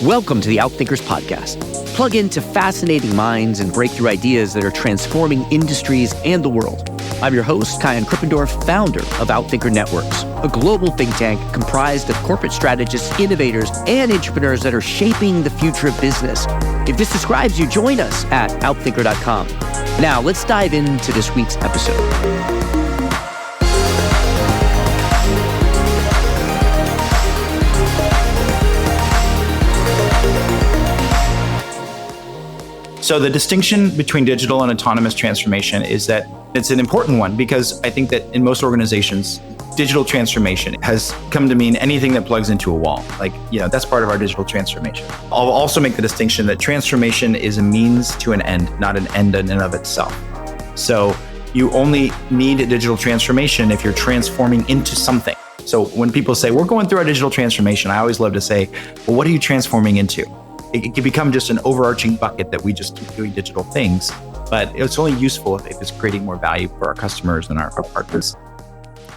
Welcome to the Outthinkers podcast. Plug into fascinating minds and breakthrough ideas that are transforming industries and the world. I'm your host, Kyan Krippendorf, founder of Outthinker Networks, a global think tank comprised of corporate strategists, innovators, and entrepreneurs that are shaping the future of business. If this describes you, join us at outthinker.com. Now, let's dive into this week's episode. So the distinction between digital and autonomous transformation is that it's an important one because I think that in most organizations, digital transformation has come to mean anything that plugs into a wall. That's part of our digital transformation. I'll also make the distinction that transformation is a means to an end, not an end in and of itself. So you only need a digital transformation if you're transforming into something. So when people say, we're going through our digital transformation, I always love to say, well, what are you transforming into? It can become just an overarching bucket that we just keep doing digital things, but it's only useful if it's creating more value for our customers and our partners.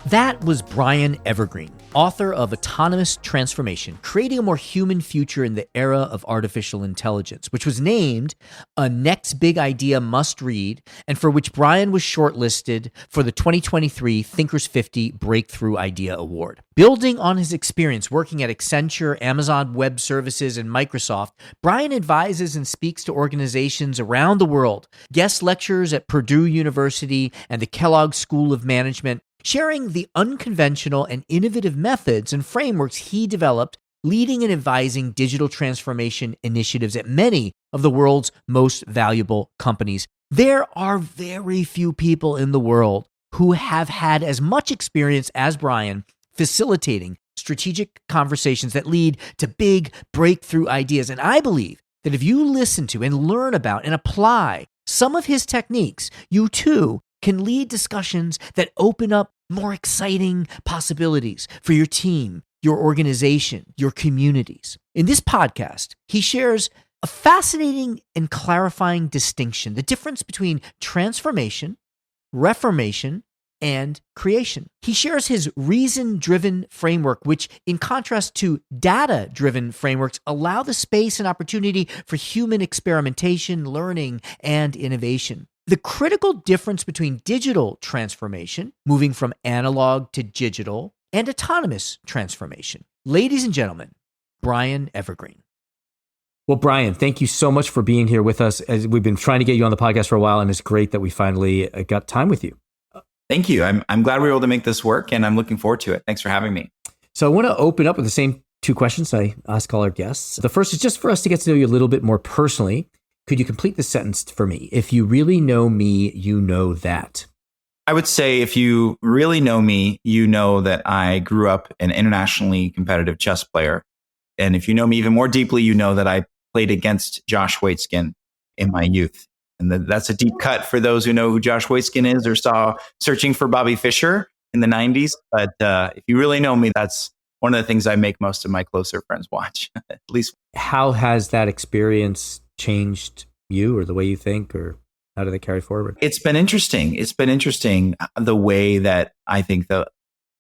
That was Brian Evergreen, author of Autonomous Transformation, Creating a More Human Future in the Era of Artificial Intelligence, which was named a Next Big Idea Must Read, and for which Brian was shortlisted for the 2023 Thinkers 50 Breakthrough Idea Award. Building on his experience working at Accenture, Amazon Web Services, and Microsoft, Brian advises and speaks to organizations around the world, guest lectures at Purdue University and the Kellogg School of Management, sharing the unconventional and innovative methods and frameworks he developed, leading and advising digital transformation initiatives at many of the world's most valuable companies. There are very few people in the world who have had as much experience as Brian facilitating strategic conversations that lead to big breakthrough ideas. And I believe that if you listen to and learn about and apply some of his techniques, you too can lead discussions that open up more exciting possibilities for your team, your organization, your communities. In this podcast, he shares a fascinating and clarifying distinction, the difference between transformation, reformation, and creation. He shares his reason-driven framework, which, in contrast to data-driven frameworks, allow the space and opportunity for human experimentation, learning, and innovation. The critical difference between digital transformation, moving from analog to digital, and autonomous transformation. Ladies and gentlemen, Brian Evergreen. Well, Brian, thank you so much for being here with us. As we've been trying to get you on the podcast for a while, and it's great that we finally got time with you. Thank you. I'm glad we were able to make this work, and I'm looking forward to it. Thanks for having me. So I want to open up with the same two questions I ask all our guests. The first is just for us to get to know you a little bit more personally. Could you complete the sentence for me? If you really know me, you know that. I would say if you really know me, you know that I grew up an internationally competitive chess player. And if you know me even more deeply, you know that I played against Josh Waitzkin in my youth. And that's a deep cut for those who know who Josh Waitzkin is or saw Searching for Bobby Fischer in the 90s. But if you really know me, that's one of the things I make most of my closer friends watch, at least. How has that experience changed you or the way you think, or how do they carry forward? It's been interesting. It's been interesting the way that I think the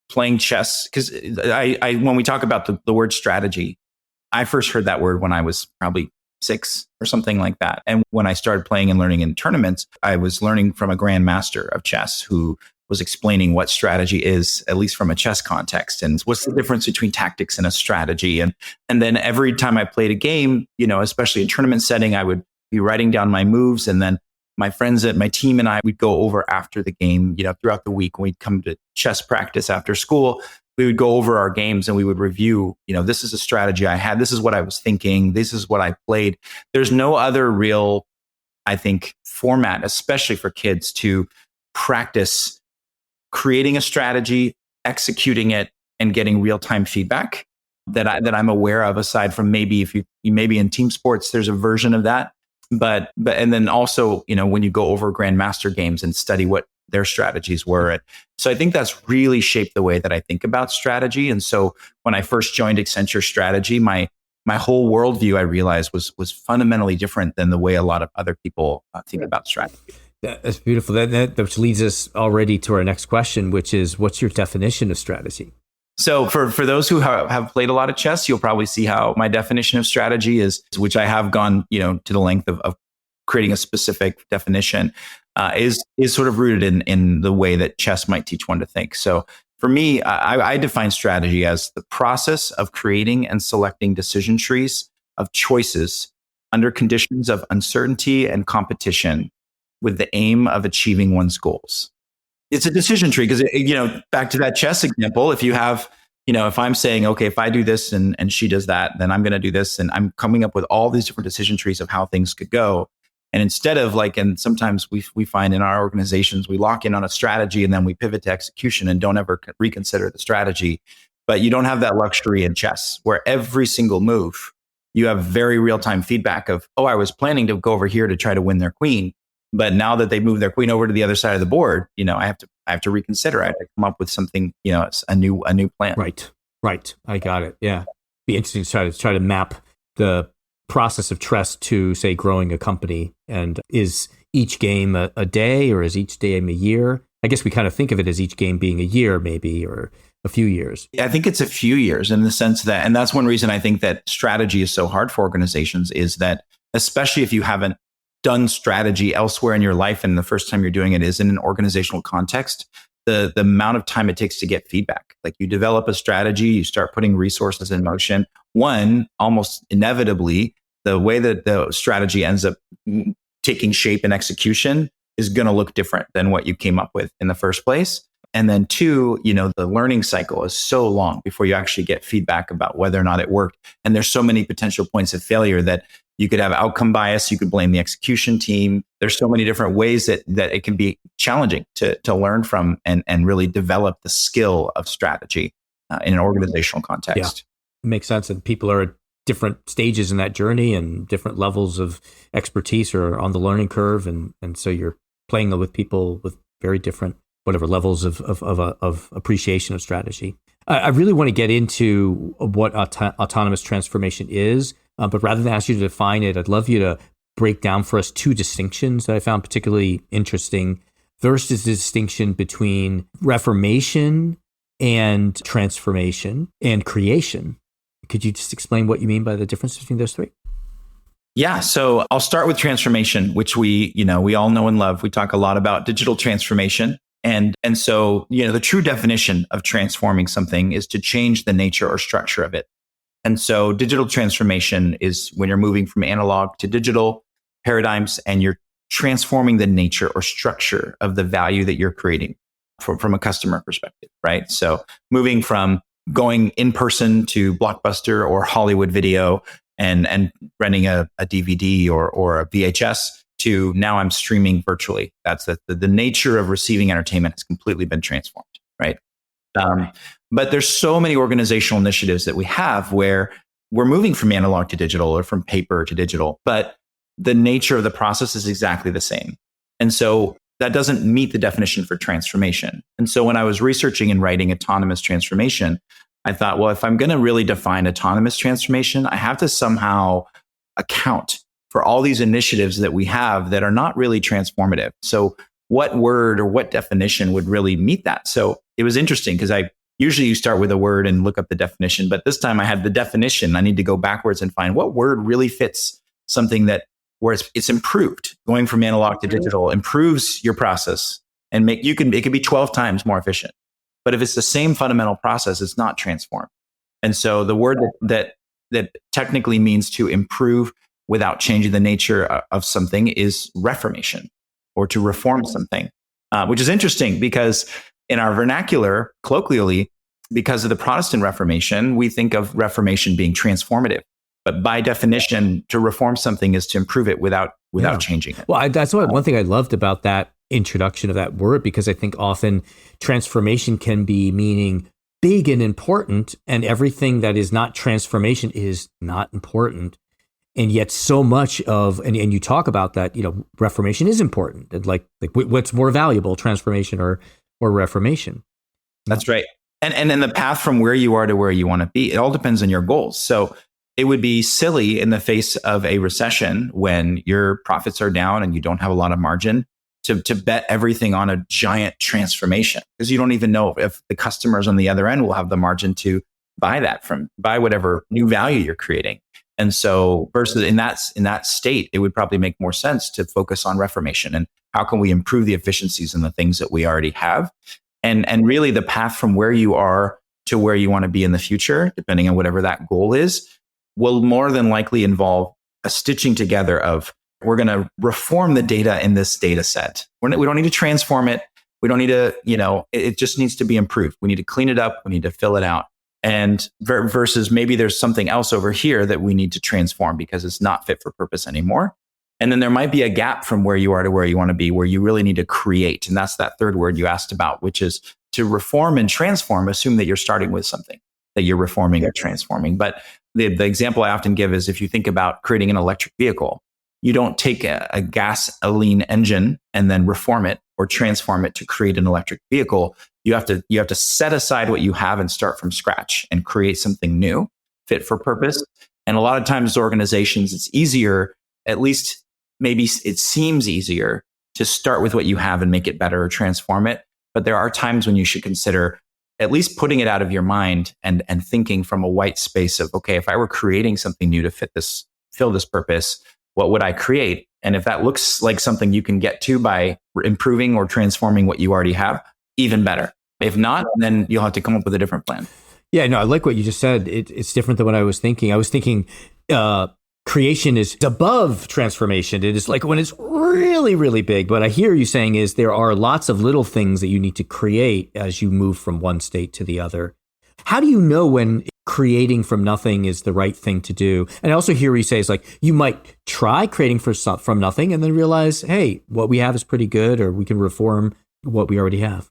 playing chess, because I when we talk about the word strategy, I first heard that word when I was probably 6 or something like that. And when I started playing and learning in tournaments, I was learning from a grandmaster of chess who was explaining what strategy is, at least from a chess context, and what's the difference between tactics and a strategy. And then every time I played a game, especially in tournament setting, I would be writing down my moves, and then my friends at my team and I would go over after the game, throughout the week when we'd come to chess practice after school. We would go over our games and we would review, this is a strategy I had. This is what I was thinking. This is what I played. There's no other real, I think, format, especially for kids, to practice creating a strategy, executing it, and getting real-time feedback that I'm aware of, aside from maybe if you maybe in team sports, there's a version of that. But and then also, when you go over grandmaster games and study what their strategies were. So I think that's really shaped the way that I think about strategy. And so when I first joined Accenture Strategy, my whole worldview, I realized, was fundamentally different than the way a lot of other people think about strategy. That's beautiful. That which leads us already to our next question, which is, what's your definition of strategy? So for those who have played a lot of chess, you'll probably see how my definition of strategy is, which I have gone, to the length of creating a specific definition, is sort of rooted in the way that chess might teach one to think. So for me, I define strategy as the process of creating and selecting decision trees of choices under conditions of uncertainty and competition with the aim of achieving one's goals. It's a decision tree because, back to that chess example, if you have, if I'm saying, okay, if I do this and she does that, then I'm going to do this. And I'm coming up with all these different decision trees of how things could go. And instead of and sometimes we find in our organizations, we lock in on a strategy and then we pivot to execution and don't ever reconsider the strategy. But you don't have that luxury in chess where every single move, you have very real-time feedback of, oh, I was planning to go over here to try to win their queen. But now that they move their queen over to the other side of the board, I have to reconsider. I have to come up with something, a new plan. Right. I got it. Yeah. Be interesting to try to map the process of chess to, say, growing a company. And is each game a day, or is each game a year? I guess we kind of think of it as each game being a year, maybe, or a few years. I think it's a few years in the sense that, and that's one reason I think that strategy is so hard for organizations, is that especially if you haven't done strategy elsewhere in your life and the first time you're doing it is in an organizational context, the amount of time it takes to get feedback. Like, you develop a strategy, you start putting resources in motion. One, almost inevitably, the way that the strategy ends up taking shape and execution is going to look different than what you came up with in the first place. And then two, the learning cycle is so long before you actually get feedback about whether or not it worked. And there's so many potential points of failure that you could have outcome bias. You could blame the execution team. There's so many different ways that it can be challenging to learn from and really develop the skill of strategy in an organizational context. Yeah, it makes sense. And people are at different stages in that journey and different levels of expertise or on the learning curve. And so you're playing with people with very different levels of appreciation of strategy. I really want to get into what autonomous transformation is, but rather than ask you to define it, I'd love you to break down for us two distinctions that I found particularly interesting. First is the distinction between reformation and transformation and creation. Could you just explain what you mean by the difference between those three? Yeah. So I'll start with transformation, which we all know and love. We talk a lot about digital transformation. And so, the true definition of transforming something is to change the nature or structure of it. And so digital transformation is when you're moving from analog to digital paradigms and you're transforming the nature or structure of the value that you're creating from a customer perspective, right? So moving from going in person to Blockbuster or Hollywood Video and renting a DVD or a VHS to now I'm streaming virtually. That's the nature of receiving entertainment has completely been transformed, right? But there's so many organizational initiatives that we have where we're moving from analog to digital or from paper to digital, but the nature of the process is exactly the same. And so that doesn't meet the definition for transformation. And so when I was researching and writing autonomous transformation, I thought, well, if I'm going to really define autonomous transformation, I have to somehow account for all these initiatives that we have that are not really transformative. So what word or what definition would really meet that? So it was interesting because usually you start with a word and look up the definition, but this time I had the definition. I need to go backwards and find what word really fits something where it's improved. Going from analog to digital improves your process and it can be 12 times more efficient. But if it's the same fundamental process, it's not transformed. And so the word that technically means to improve without changing the nature of something is reformation, or to reform something, which is interesting because in our vernacular, colloquially, because of the Protestant Reformation, we think of reformation being transformative. But by definition, to reform something is to improve it without changing it. Well, that's one thing I loved about that introduction of that word, because I think often transformation can be meaning big and important, and everything that is not transformation is not important. And yet so much of, and you talk about that, reformation is important. And like what's more valuable, transformation or reformation? That's right. And then the path from where you are to where you want to be, it all depends on your goals. So it would be silly in the face of a recession when your profits are down and you don't have a lot of margin to bet everything on a giant transformation, because you don't even know if the customers on the other end will have the margin to buy whatever new value you're creating. And so versus in that state, it would probably make more sense to focus on reformation and how can we improve the efficiencies in the things that we already have. And really the path from where you are to where you want to be in the future, depending on whatever that goal is, will more than likely involve a stitching together of, we're going to reform the data in this data set. We don't need to transform it. We don't need to, it just needs to be improved. We need to clean it up. We need to fill it out. And versus maybe there's something else over here that we need to transform because it's not fit for purpose anymore. And then there might be a gap from where you are to where you want to be, where you really need to create. And that's that third word you asked about, which is to reform and transform. Assume that you're starting with something that you're reforming or transforming. But the example I often give is if you think about creating an electric vehicle, you don't take a gasoline engine and then reform it or transform it to create an electric vehicle. You have to set aside what you have and start from scratch and create something new, fit for purpose. And a lot of times organizations, it's easier, at least maybe it seems easier, to start with what you have and make it better or transform it. But there are times when you should consider at least putting it out of your mind and thinking from a white space of, okay, if I were creating something new to fill this purpose, what would I create? And if that looks like something you can get to by improving or transforming what you already have, even better. If not, then you'll have to come up with a different plan. Yeah, no, I like what you just said. It's different than what I was thinking. I was thinking creation is above transformation. It is like when it's really, really big. What I hear you saying is there are lots of little things that you need to create as you move from one state to the other. How do you know when creating from nothing is the right thing to do? And I also hear what you say is like, you might try creating from nothing and then realize, hey, what we have is pretty good, or we can reform what we already have.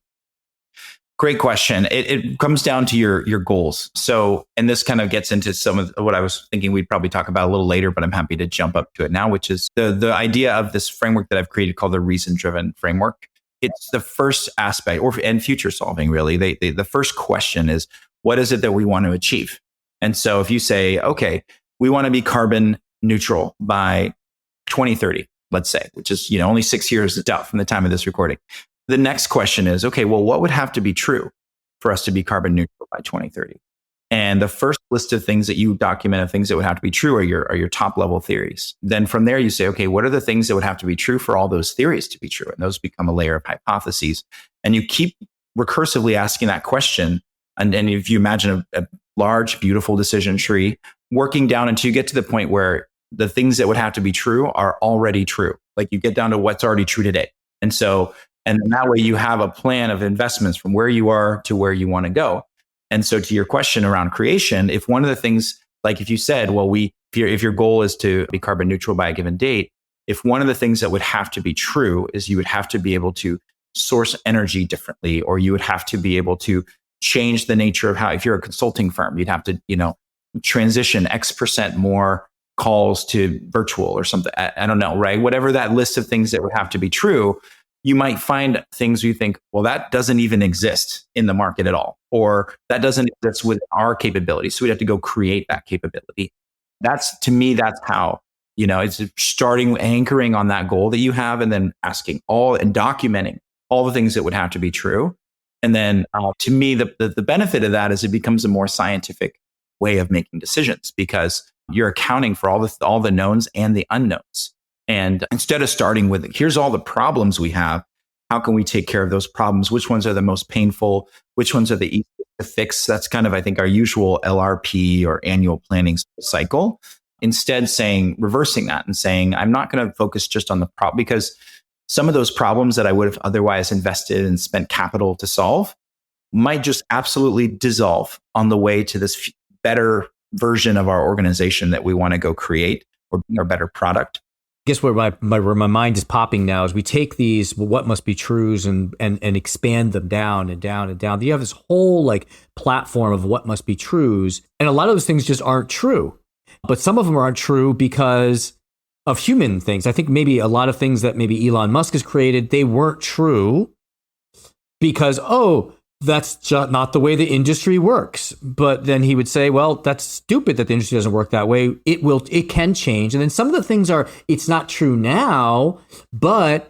Great question. It comes down to your goals. So, and this kind of gets into some of what I was thinking we'd probably talk about a little later, but I'm happy to jump up to it now, which is the idea of this framework that I've created called the reason-driven framework. It's the first aspect, and future solving, really. The first question is, what is it that we want to achieve? And so if you say, okay, we want to be carbon neutral by 2030, let's say, which is only 6 years out from the time of this recording. The next question is, okay, well, what would have to be true for us to be carbon neutral by 2030? And the first list of things that you document of things that would have to be true are your top level theories. Then from there, you say, okay, what are the things that would have to be true for all those theories to be true? And those become a layer of hypotheses. And you keep recursively asking that question. And if you imagine a large, beautiful decision tree, working down until you get to the point where the things that would have to be true are already true. Like you get down to what's already true today. And that way you have a plan of investments from where you are to where you want to go. And so to your question around creation, if one of the things, like if you said, well, if your goal is to be carbon neutral by a given date, if one of the things that would have to be true is you would have to be able to source energy differently, or you would have to be able to change the nature of how, if you're a consulting firm, you'd have to, transition X% more calls to virtual or something. I don't know, right? Whatever that list of things that would have to be true, you might find things where you think, well, that doesn't even exist in the market at all, or that doesn't exist with our capabilities. So we'd have to go create that capability. To me, that's how, it's starting, anchoring on that goal that you have, and then asking and documenting all the things that would have to be true. And then to me, the benefit of that is it becomes a more scientific way of making decisions, because you're accounting for all the knowns and the unknowns. And instead of starting with, here's all the problems we have, how can we take care of those problems? Which ones are the most painful? Which ones are the easiest to fix? That's kind of, I think, our usual LRP or annual planning cycle. Instead, reversing that and saying, I'm not going to focus just on the problem, because some of those problems that I would have otherwise invested and spent capital to solve might just absolutely dissolve on the way to this better version of our organization that we want to go create, or a better product. I guess where my mind is popping now is we take these what must be trues and expand them down and down and down. You have this whole platform of what must be trues, and a lot of those things just aren't true. But some of them aren't true because of human things. I think maybe a lot of things that maybe Elon Musk has created, they weren't true because, that's just not the way the industry works. But then he would say, well, that's stupid that the industry doesn't work that way. It can change. And then some of the things it's not true now, but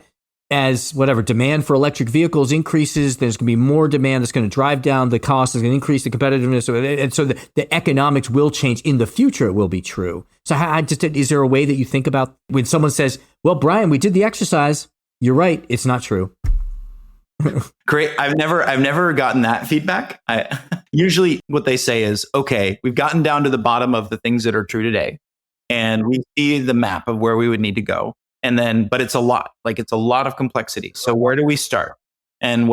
as whatever demand for electric vehicles increases, there's going to be more demand that's going to drive down the cost, is going to increase the competitiveness. And so the economics will change in the future. It will be true. So is there a way that you think about when someone says, well, Brian, we did the exercise. You're right. It's not true. Great. I've never gotten that feedback. Usually what they say is, okay, we've gotten down to the bottom of the things that are true today. And we see the map of where we would need to go. And then, but it's a lot of complexity. So where do we start? And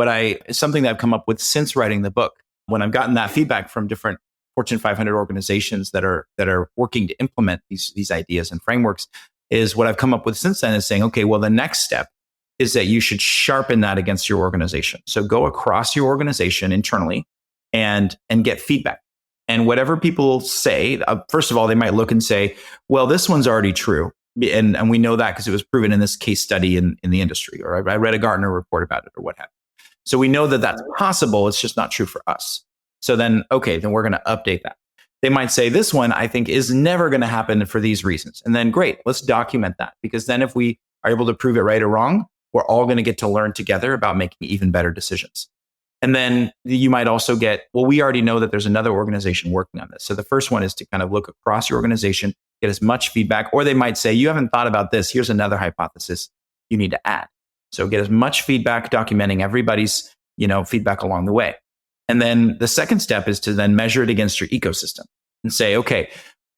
something that I've come up with since writing the book, when I've gotten that feedback from different Fortune 500 organizations that are working to implement these ideas and frameworks, is what I've come up with since then is saying, okay, well, the next step is that you should sharpen that against your organization. So go across your organization internally and get feedback. And whatever people say, first of all, they might look and say, well, this one's already true. And we know that because it was proven in this case study in the industry, or I read a Gartner report about it, or what have you. So we know that that's possible. It's just not true for us. So then, okay, then we're going to update that. They might say this one, I think, is never going to happen for these reasons. And then great, let's document that, because then if we are able to prove it right or wrong, we're all going to get to learn together about making even better decisions. And then you might also get, well, we already know that there's another organization working on this. So the first one is to kind of look across your organization, get as much feedback, or they might say, you haven't thought about this. Here's another hypothesis you need to add. So get as much feedback, documenting everybody's, feedback along the way. And then the second step is to then measure it against your ecosystem and say, okay,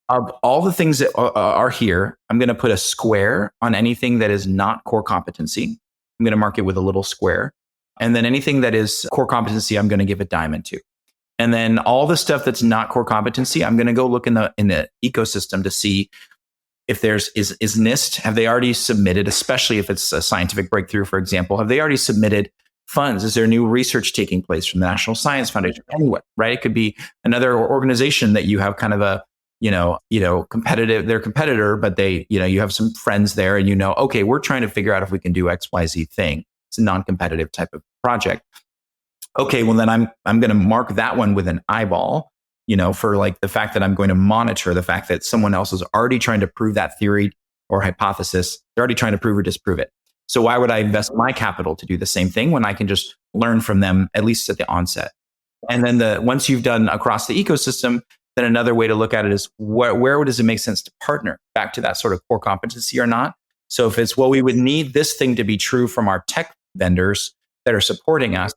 of all the things that are here, I'm going to put a square on anything that is not core competency. I'm going to mark it with a little square. And then anything that is core competency, I'm going to give a diamond to. And then all the stuff that's not core competency, I'm going to go look in the ecosystem to see if is NIST, have they already submitted, especially if it's a scientific breakthrough, for example, have they already submitted funds? Is there new research taking place from the National Science Foundation? Anyway, right? It could be another organization that you have kind of a, competitive, their competitor, but they, you have some friends there and okay, we're trying to figure out if we can do XYZ thing. It's a non-competitive type of project. Okay, well then I'm going to mark that one with an eyeball, for like the fact that I'm going to monitor the fact that someone else is already trying to prove that theory or hypothesis. They're already trying to prove or disprove it. So why would I invest my capital to do the same thing when I can just learn from them, at least at the onset? And then once you've done across the ecosystem, then another way to look at it is where does it make sense to partner back to that sort of core competency or not? So if it's, well, we would need this thing to be true from our tech vendors that are supporting us.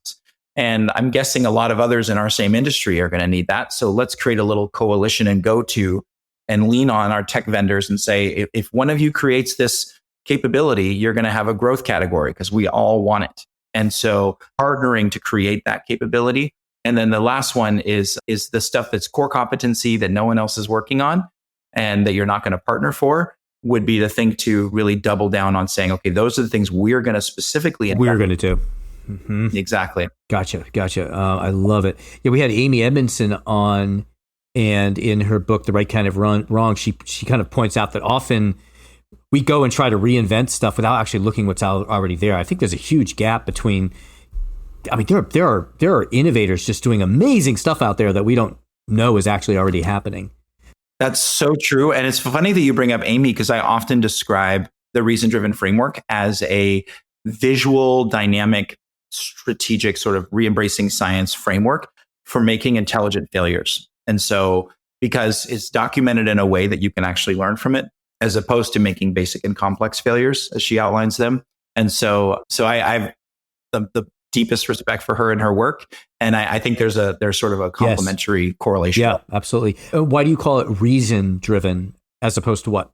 And I'm guessing a lot of others in our same industry are going to need that. So let's create a little coalition and go to and lean on our tech vendors and say, if one of you creates this capability, you're going to have a growth category because we all want it. And so partnering to create that capability. And then the last one is the stuff that's core competency that no one else is working on and that you're not going to partner for, would be the thing to really double down on, saying, okay, those are the things we're going to specifically invest. We're going to do. Mm-hmm. Exactly. Gotcha. I love it. Yeah, we had Amy Edmondson on, and in her book, The Right Kind of Wrong, she kind of points out that often we go and try to reinvent stuff without actually looking what's already there. I think there's a huge gap between, there are innovators just doing amazing stuff out there that we don't know is actually already happening. That's so true. And it's funny that you bring up Amy, because I often describe the reason-driven framework as a visual, dynamic, strategic sort of re-embracing science framework for making intelligent failures. And so, because it's documented in a way that you can actually learn from it, as opposed to making basic and complex failures, as she outlines them. And so I've the deepest respect for her and her work. And I think there's sort of a complementary correlation. Yeah, absolutely. Why do you call it reason driven as opposed to what?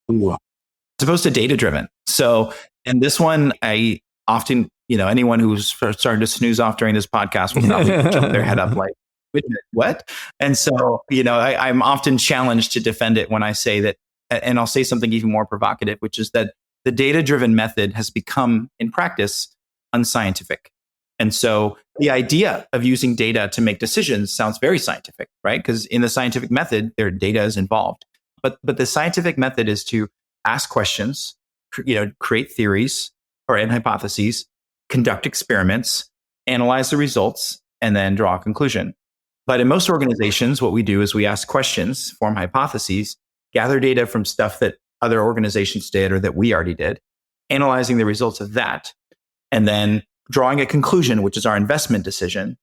As opposed to data driven. So in this one, I often, anyone who's starting to snooze off during this podcast will probably jump their head up like, wait a minute, what? And so, I'm often challenged to defend it when I say that, and I'll say something even more provocative, which is that the data driven method has become in practice unscientific. And so the idea of using data to make decisions sounds very scientific, right? Because in the scientific method, their data is involved. But the scientific method is to ask questions, create theories and hypotheses, conduct experiments, analyze the results, and then draw a conclusion. But in most organizations, what we do is we ask questions, form hypotheses, gather data from stuff that other organizations did or that we already did, analyzing the results of that, and then drawing a conclusion, which is our investment decision,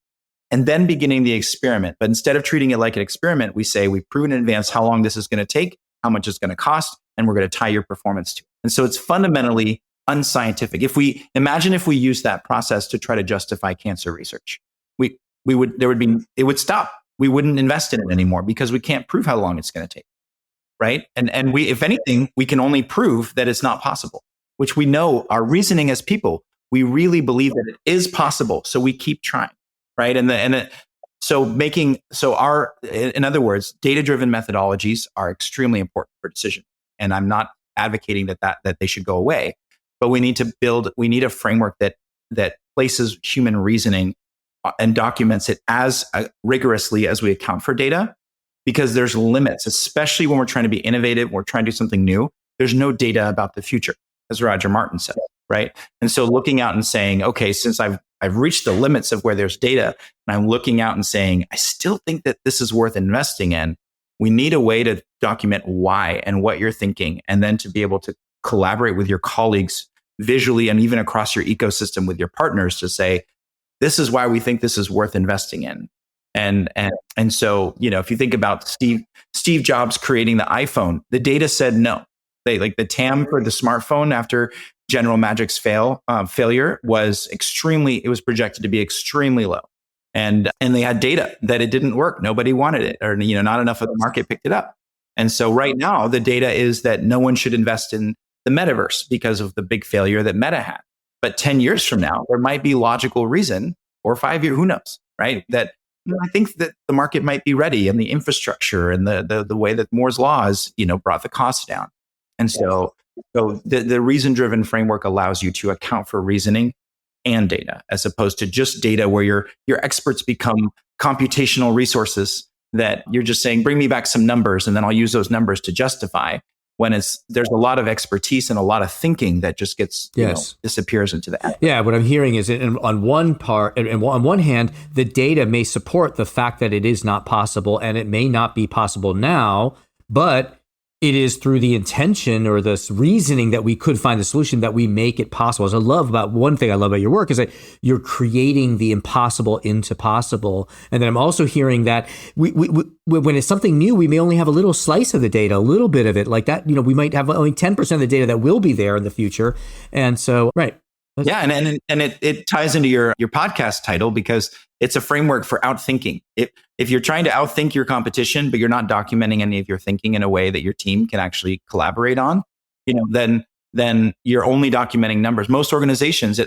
and then beginning the experiment. But instead of treating it like an experiment, we say we've proven in advance how long this is going to take, how much it's going to cost, and we're going to tie your performance to it. And so it's fundamentally unscientific. If we use that process to try to justify cancer research, it would stop. We wouldn't invest in it anymore because we can't prove how long it's going to take. Right. And we, if anything, we can only prove that it's not possible, which we know our reasoning as people, we really believe that it is possible. So we keep trying. Right. In other words, data-driven methodologies are extremely important for decision. And I'm not advocating that they should go away, but we need a framework that places human reasoning and documents it as rigorously as we account for data, because there's limits, especially when we're trying to be innovative, we're trying to do something new. There's no data about the future, as Roger Martin said, right? And so looking out and saying, okay, since I've reached the limits of where there's data, and I'm looking out and saying, I still think that this is worth investing in, we need a way to document why and what you're thinking, and then to be able to collaborate with your colleagues visually and even across your ecosystem with your partners to say, this is why we think this is worth investing in. And so, if you think about Steve Jobs creating the iPhone, the data said no. The TAM for the smartphone after General Magic's failure was projected to be extremely low. And they had data that it didn't work. Nobody wanted it, or not enough of the market picked it up. And so right now the data is that no one should invest in the metaverse because of the big failure that Meta had. But 10 years from now, there might be logical reason, or 5 years, who knows, right? That I think that the market might be ready, and the infrastructure and the way that Moore's law has, brought the costs down. And so the reason-driven framework allows you to account for reasoning and data, as opposed to just data where your experts become computational resources that you're just saying, bring me back some numbers, and then I'll use those numbers to justify. When there's a lot of expertise and a lot of thinking that just gets disappears into that. Yeah, what I'm hearing is on one hand, the data may support the fact that it is not possible, and it may not be possible now, but it is through the intention or this reasoning that we could find the solution that we make it possible. As one thing I love about your work is that you're creating the impossible into possible. And then I'm also hearing that we when it's something new, we may only have a little slice of the data, a little bit of it like that. We might have only 10% of the data that will be there in the future. And so, right. Yeah, and it ties into your podcast title, because it's a framework for outthinking. If you're trying to outthink your competition, but you're not documenting any of your thinking in a way that your team can actually collaborate on, then you're only documenting numbers. Most organizations,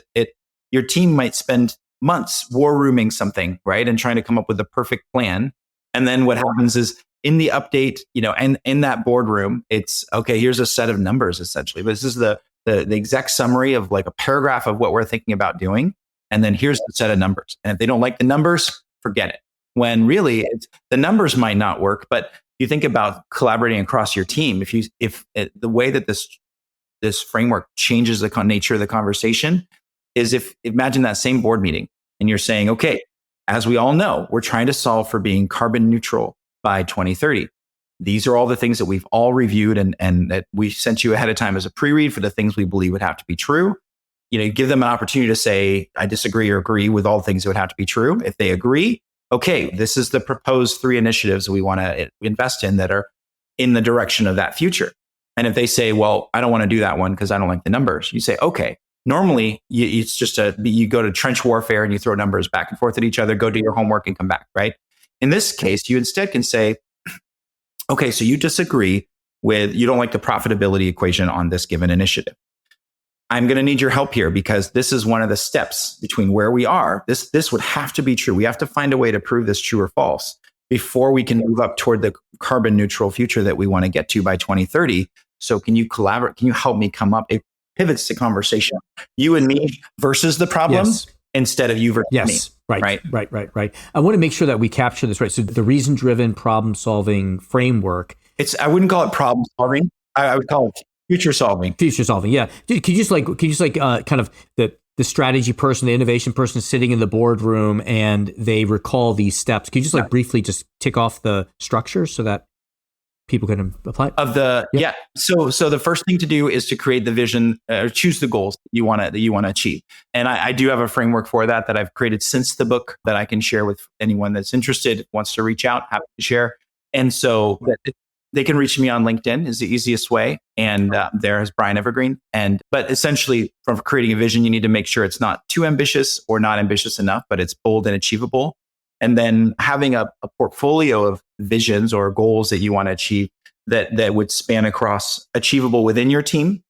your team might spend months war rooming something, right, and trying to come up with the perfect plan. And then what happens is in the update, and in that boardroom, it's okay. Here's a set of numbers essentially. This is the exact summary of like a paragraph of what we're thinking about doing. And then here's the set of numbers. And if they don't like the numbers, forget it. When really the numbers might not work, but you think about collaborating across your team. If the way that this framework changes the nature of the conversation is imagine that same board meeting and you're saying, okay, as we all know, we're trying to solve for being carbon neutral by 2030. These are all the things that we've all reviewed and that we sent you ahead of time as a pre-read for the things we believe would have to be true. You give them an opportunity to say, I disagree or agree with all things that would have to be true. If they agree, okay, this is the proposed 3 initiatives we want to invest in that are in the direction of that future. And if they say, well, I don't want to do that one because I don't like the numbers, you say, okay, normally it's just you go to trench warfare and you throw numbers back and forth at each other, go do your homework and come back, right? In this case, you instead can say, okay, so you disagree you don't like the profitability equation on this given initiative. I'm going to need your help here because this is one of the steps between where we are. This would have to be true. We have to find a way to prove this true or false before we can move up toward the carbon neutral future that we want to get to by 2030. So can you collaborate? Can you help me come up? It pivots the conversation. You and me versus the problem instead of you versus me. Right. I want to make sure that we capture this right. So the reason-driven problem-solving framework. I wouldn't call it problem-solving. I would call it future solving. Yeah. Could you just kind of the strategy person, the innovation person sitting in the boardroom and they recall these steps? Could you just briefly just tick off the structure so that? people can apply? So the first thing to do is to create the vision, or choose the goals you want to achieve. And I do have a framework for that I've created since the book that I can share with anyone that's interested, wants to reach out, happy to share. And so they can reach me on LinkedIn is the easiest way. And there is Brian Evergreen. But essentially, from creating a vision, you need to make sure it's not too ambitious or not ambitious enough, but it's bold and achievable. And then having a portfolio of visions or goals that you want to achieve that would span across achievable within your team,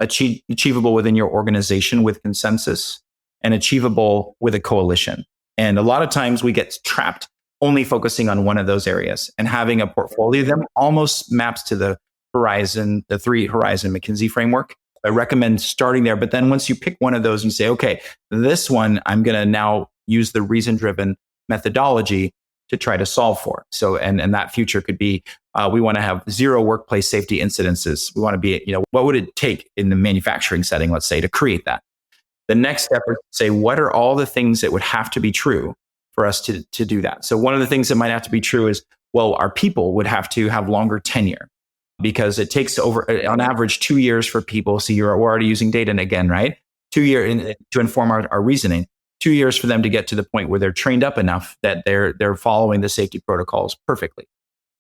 achievable within your organization with consensus, and achievable with a coalition. And a lot of times we get trapped only focusing on one of those areas, and having a portfolio of them almost maps to the 3 horizon McKinsey framework. I recommend starting there. But then once you pick one of those and you say, okay, this one, I'm going to now use the reason-driven methodology to try to solve for. So, and that future could be, we want to have 0 workplace safety incidences. We want to be, what would it take in the manufacturing setting, let's say, to create that? The next step is to say, what are all the things that would have to be true for us to do that? So one of the things that might have to be true is, well, our people would have to have longer tenure, because it takes on average 2 years for people. So we're already using data again, right? 2 years to inform our reasoning. 2 years for them to get to the point where they're trained up enough that they're following the safety protocols perfectly.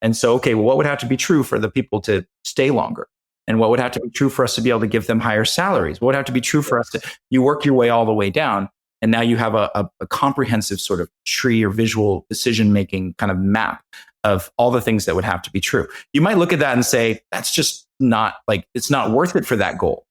And so, okay, well, what would have to be true for the people to stay longer? And what would have to be true for us to be able to give them higher salaries? What would have to be true for us you work your way all the way down, and now you have a comprehensive sort of tree or visual decision-making kind of map of all the things that would have to be true. You might look at that and say, that's just not it's not worth it for that goal.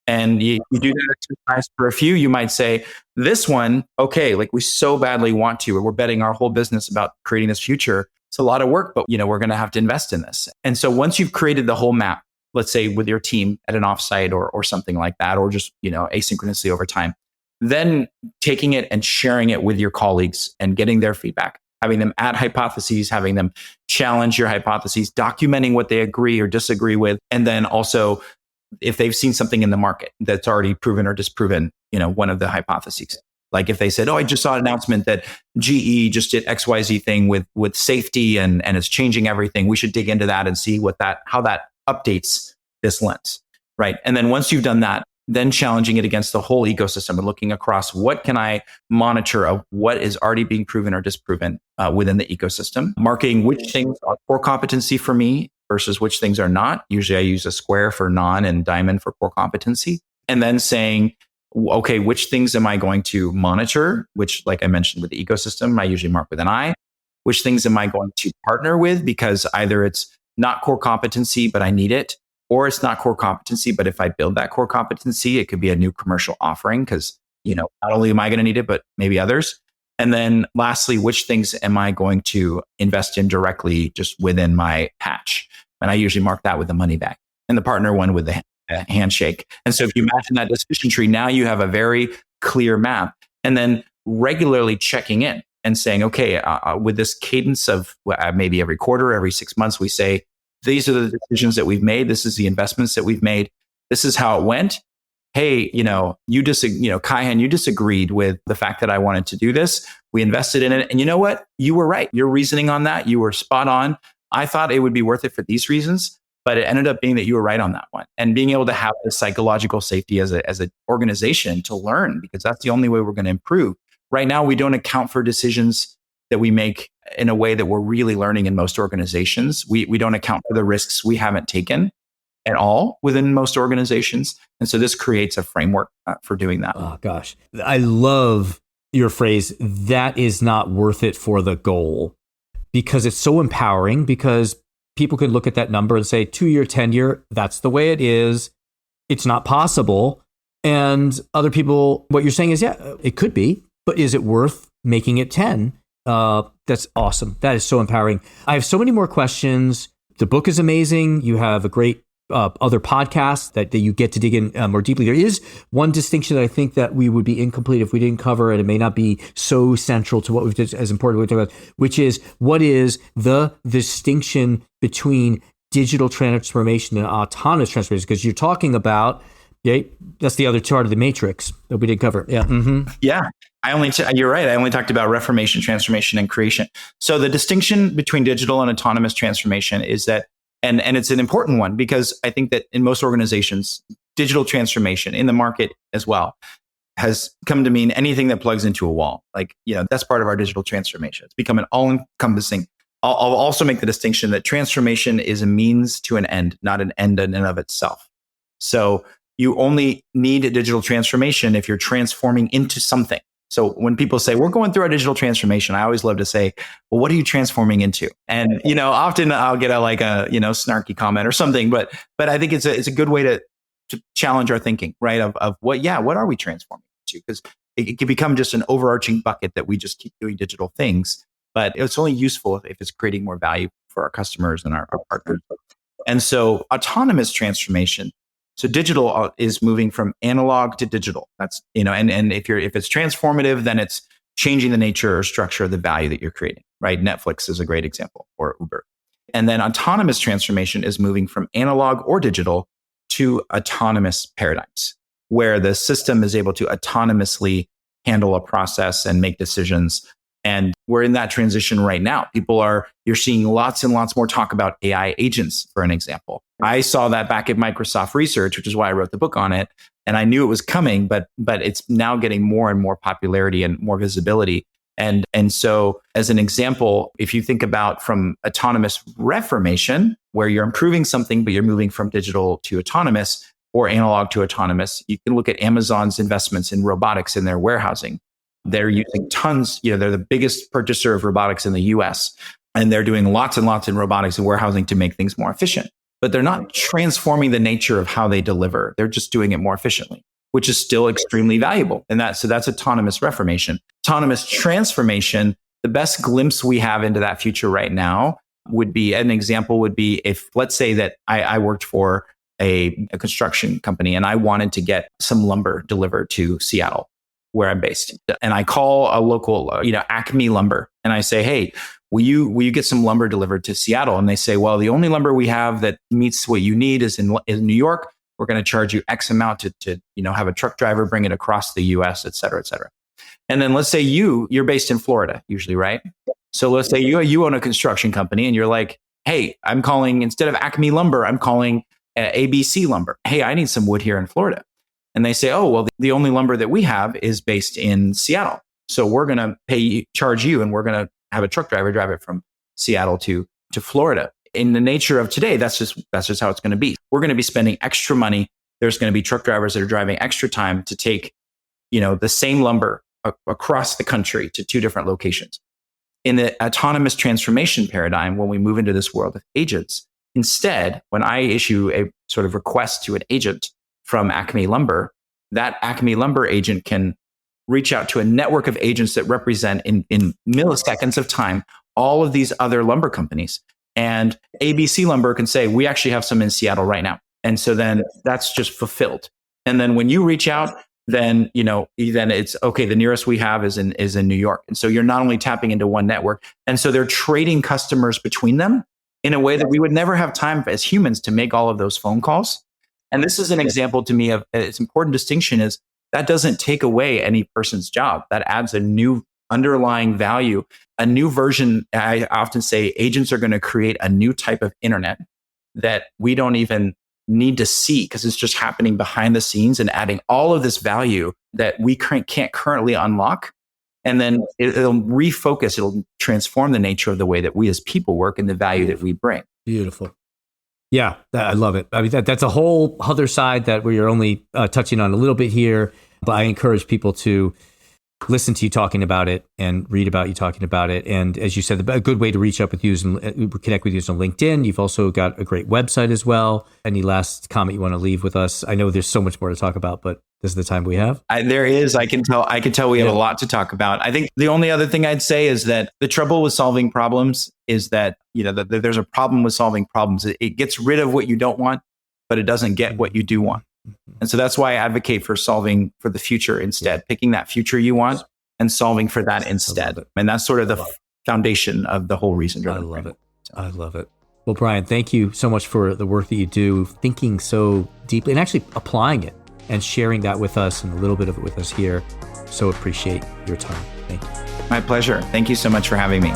And you do that exercise for a few. You might say, this one, okay, we so badly want to, or we're betting our whole business about creating this future. It's a lot of work, but we're going to have to invest in this. And so once you've created the whole map, let's say with your team at an offsite or something like that, or just, asynchronously over time, then taking it and sharing it with your colleagues and getting their feedback, having them add hypotheses, having them challenge your hypotheses, documenting what they agree or disagree with, and then also if they've seen something in the market that's already proven or disproven, one of the hypotheses. Like if they said, oh, I just saw an announcement that GE just did XYZ thing with safety and it's changing everything. We should dig into that and see how that updates this lens, right? And then once you've done that, then challenging it against the whole ecosystem and looking across what can I monitor of what is already being proven or disproven within the ecosystem, marking which things are core competency for me versus which things are not. Usually I use a square for non and diamond for core competency. And then saying, okay, which things am I going to monitor? Which, like I mentioned with the ecosystem, I usually mark with an I. Which things am I going to partner with? Because either it's not core competency, but I need it, or it's not core competency, but if I build that core competency, it could be a new commercial offering because, not only am I going to need it, but maybe others. And then lastly, which things am I going to invest in directly just within my patch? And I usually mark that with the money bag, and the partner one with the handshake. And so if you imagine that decision tree, now you have a very clear map, and then regularly checking in and saying, okay, with this cadence of maybe every quarter, every 6 months, we say, these are the decisions that we've made. This is the investments that we've made. This is how it went. Hey, Kaihan, you disagreed with the fact that I wanted to do this. We invested in it. And you know what? You were right. Your reasoning on that, you were spot on. I thought it would be worth it for these reasons, but it ended up being that you were right on that one. And being able to have the psychological safety as an organization to learn, because that's the only way we're going to improve. Right now, we don't account for decisions that we make in a way that we're really learning in most organizations. We don't account for the risks we haven't taken at all within most organizations. And so this creates a framework for doing that. Oh, gosh. I love your phrase, that is not worth it for the goal, because it's so empowering, because people can look at that number and say 2-year tenure, that's the way it is. It's not possible. And other people, what you're saying is, yeah, it could be, but is it worth making it 10? That's awesome. That is so empowering. I have so many more questions. The book is amazing. You have a great other podcasts that you get to dig in more deeply. There is one distinction that I think that we would be incomplete if we didn't cover, and it may not be so central to what we've just as important we talked about, which is what is the distinction between digital transformation and autonomous transformation? Because you're talking about, that's the other chart of the matrix that we didn't cover. Yeah. Mm-hmm. Yeah. You're right. I only talked about reformation, transformation, and creation. So the distinction between digital and autonomous transformation is that And it's an important one because I think that in most organizations, digital transformation in the market as well has come to mean anything that plugs into a wall. Like, that's part of our digital transformation. It's become an all-encompassing. I'll also make the distinction that transformation is a means to an end, not an end in and of itself. So you only need a digital transformation if you're transforming into something. So when people say, we're going through our digital transformation, I always love to say, well, what are you transforming into? And, often I'll get a snarky comment or something, but I think it's a good way to challenge our thinking, right? Of what are we transforming into? Because it can become just an overarching bucket that we just keep doing digital things, but it's only useful if it's creating more value for our customers and our partners. And so autonomous transformation. So digital is moving from analog to digital. That's, and if it's transformative, then it's changing the nature or structure of the value that you're creating, right? Netflix is a great example, or Uber. And then autonomous transformation is moving from analog or digital to autonomous paradigms, where the system is able to autonomously handle a process and make decisions. And we're in that transition right now. You're seeing lots and lots more talk about AI agents, for an example. I saw that back at Microsoft Research, which is why I wrote the book on it. And I knew it was coming, but it's now getting more and more popularity and more visibility. And so as an example, if you think about from autonomous reformation, where you're improving something, but you're moving from digital to autonomous or analog to autonomous, you can look at Amazon's investments in robotics in their warehousing. They're using tons, they're the biggest purchaser of robotics in the US, and they're doing lots and lots in robotics and warehousing to make things more efficient. But they're not transforming the nature of how they deliver. They're just doing it more efficiently, which is still extremely valuable. And that's autonomous reformation. Autonomous transformation, the best glimpse we have into that future right now would be, an example would be if, let's say that I worked for a construction company and I wanted to get some lumber delivered to Seattle, where I'm based. And I call a local, Acme Lumber, and I say, hey, will you get some lumber delivered to Seattle? And they say, well, the only lumber we have that meets what you need is in New York. We're going to charge you X amount to have a truck driver bring it across the US, et cetera, et cetera. And then let's say you're based in Florida usually, right? So let's say you own a construction company and you're like, hey, I'm calling, instead of Acme Lumber, I'm calling ABC Lumber. Hey, I need some wood here in Florida. And they say, oh, well, the only lumber that we have is based in Seattle. So we're going to charge you, and we're going to have a truck driver drive it from Seattle to Florida. In the nature of today, that's just how it's going to be. We're going to be spending extra money. There's going to be truck drivers that are driving extra time to take, the same lumber across the country to two different locations. In the autonomous transformation paradigm, when we move into this world of agents, instead, when I issue a sort of request to an agent from Acme Lumber, that Acme Lumber agent can reach out to a network of agents that represent in milliseconds of time all of these other lumber companies. And ABC Lumber can say, we actually have some in Seattle right now. And so then that's just fulfilled. And then when you reach out, then it's okay, the nearest we have is in New York. And so you're not only tapping into one network. And so they're trading customers between them in a way that we would never have time as humans to make all of those phone calls. And this is an example to me of its important distinction is that doesn't take away any person's job. That adds a new underlying value, a new version. I often say agents are going to create a new type of internet that we don't even need to see because it's just happening behind the scenes and adding all of this value that we can't currently unlock. And then it'll refocus, it'll transform the nature of the way that we as people work and the value that we bring. Beautiful. Yeah, I love it. I mean, that's a whole other side that we're only touching on a little bit here, but I encourage people to listen to you talking about it and read about you talking about it. And as you said, a good way to reach up with you is connect with you is on LinkedIn. You've also got a great website as well. Any last comment you want to leave with us? I know there's so much more to talk about, but this is the time we have. There is. I can tell we have a lot to talk about. I think the only other thing I'd say is that the trouble with solving problems is that, that there's a problem with solving problems. It gets rid of what you don't want, but it doesn't get what you do want. And so that's why I advocate for solving for the future instead, picking that future you want and solving for that instead. And that's sort of the foundation of the whole reason. I love it. I love it. Well, Brian, thank you so much for the work that you do, thinking so deeply and actually applying it and sharing that with us and a little bit of it with us here. So appreciate your time. Thank you. My pleasure. Thank you so much for having me.